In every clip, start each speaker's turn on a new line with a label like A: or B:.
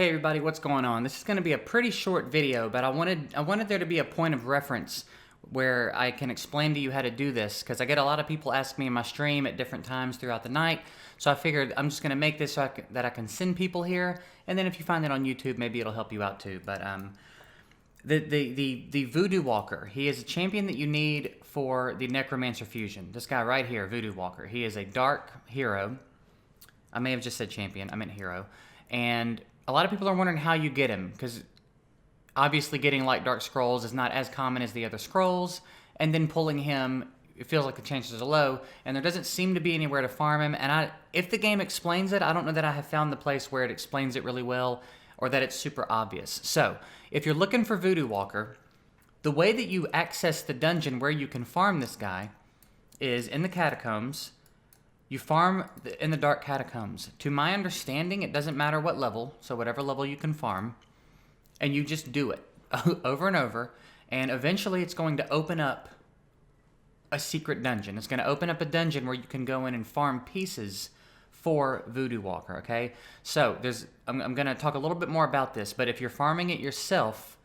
A: Hey everybody, what's going on? This is going to be a pretty short video, but I wanted there to be a point of reference where I can explain to you how to do this, because I get a lot of people ask me in my stream at different times throughout the night. So I figured I'm just going to make this so that I can send people here, and then if you find it on YouTube, maybe it'll help you out too. But the Voodoo Walker, he is a champion that you need for the Necromancer fusion. This guy right here, Voodoo Walker, he is a dark hero. I may have just said champion, I meant hero. And a lot of people are wondering how you get him, because obviously getting Light Dark Scrolls is not as common as the other scrolls, and then pulling him, it feels like the chances are low, and there doesn't seem to be anywhere to farm him. And if the game explains it, I don't know that I have found the place where it explains it really well, or that it's super obvious. So, if you're looking for Voodoo Walker, the way that you access the dungeon where you can farm this guy is in the catacombs. You farm in the Dark Catacombs. To my understanding, it doesn't matter what level, so whatever level you can farm, and you just do it over and over, and eventually it's going to open up a secret dungeon. It's going to open up a dungeon where you can go in and farm pieces for Voodoo Walker, okay? So, I'm going to talk a little bit more about this, but if you're farming it yourself,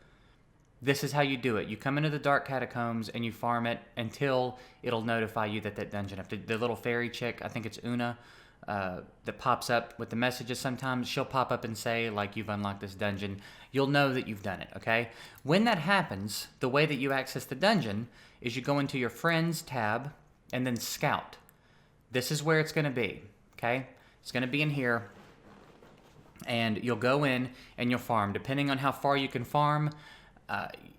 A: this is how you do it. You come into the Dark Catacombs and you farm it until it'll notify you that that dungeon, the little fairy chick, I think it's Una, that pops up with the messages sometimes, she'll pop up and say, like, you've unlocked this dungeon. You'll know that you've done it, okay? When that happens, the way that you access the dungeon is you go into your Friends tab and then Scout. This is where it's going to be, okay? It's going to be in here, and you'll go in and you'll farm. Depending on how far you can farm,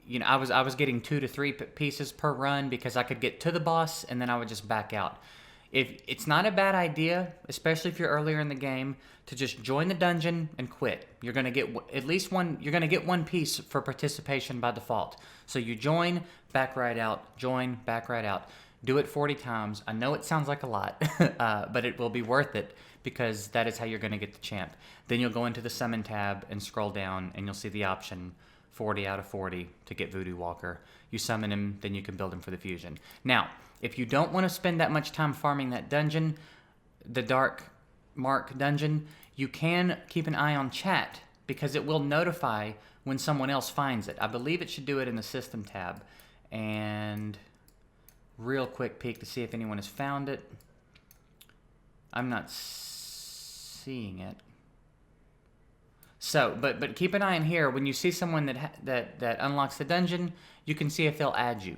A: you know, I was getting 2 to 3 pieces per run because I could get to the boss and then I would just back out. It's not a bad idea, especially if you're earlier in the game, to just join the dungeon and quit. You're gonna get at least one. You're gonna get one piece for participation by default. So you join, back right out, join, back right out. Do it 40 times. I know it sounds like a lot, but it will be worth it because that is how you're gonna get the champ. Then you'll go into the summon tab and scroll down, and you'll see the option 40 out of 40 to get Voodoo Walker. You summon him, then you can build him for the fusion. Now, if you don't want to spend that much time farming that dungeon, the Dark Mark dungeon, you can keep an eye on chat because it will notify when someone else finds it. I believe it should do it in the System tab. And real quick peek to see if anyone has found it. I'm not seeing it. So, but keep an eye in here. When you see someone that unlocks the dungeon, you can see if they'll add you.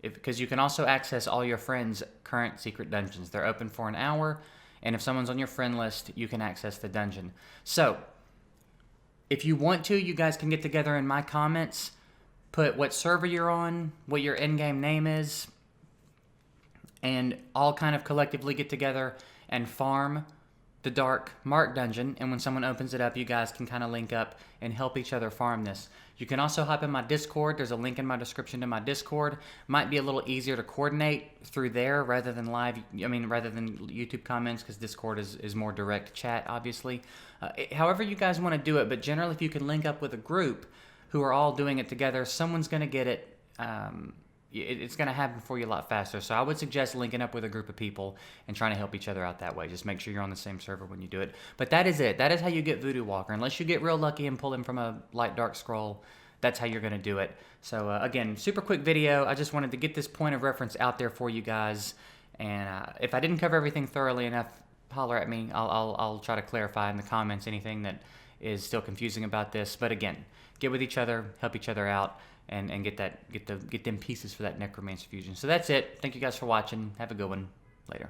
A: Because you can also access all your friends' current secret dungeons. They're open for an hour, and if someone's on your friend list, you can access the dungeon. So, if you want to, you guys can get together in my comments, put what server you're on, what your in-game name is, and all kind of collectively get together and farm the Dark Mark dungeon, and when someone opens it up, you guys can kind of link up and help each other farm this. You can also hop in my Discord. There's a link in my description to my Discord. Might be a little easier to coordinate through there rather than rather than YouTube comments, because Discord is more direct chat, obviously. However you guys want to do it, but generally if you can link up with a group who are all doing it together, someone's going to get it. It's going to happen for you a lot faster. So I would suggest linking up with a group of people and trying to help each other out that way. Just make sure you're on the same server when you do it. But that is it. That is how you get Voodoo Walker. Unless you get real lucky and pull him from a Light Dark Scroll, that's how you're going to do it. So again, super quick video. I just wanted to get this point of reference out there for you guys. And if I didn't cover everything thoroughly enough, holler at me. I'll try to clarify in the comments anything that is still confusing about this. But again, get with each other, help each other out, and get them pieces for that Necromancer fusion. So that's it. Thank you guys for watching. Have a good one. Later.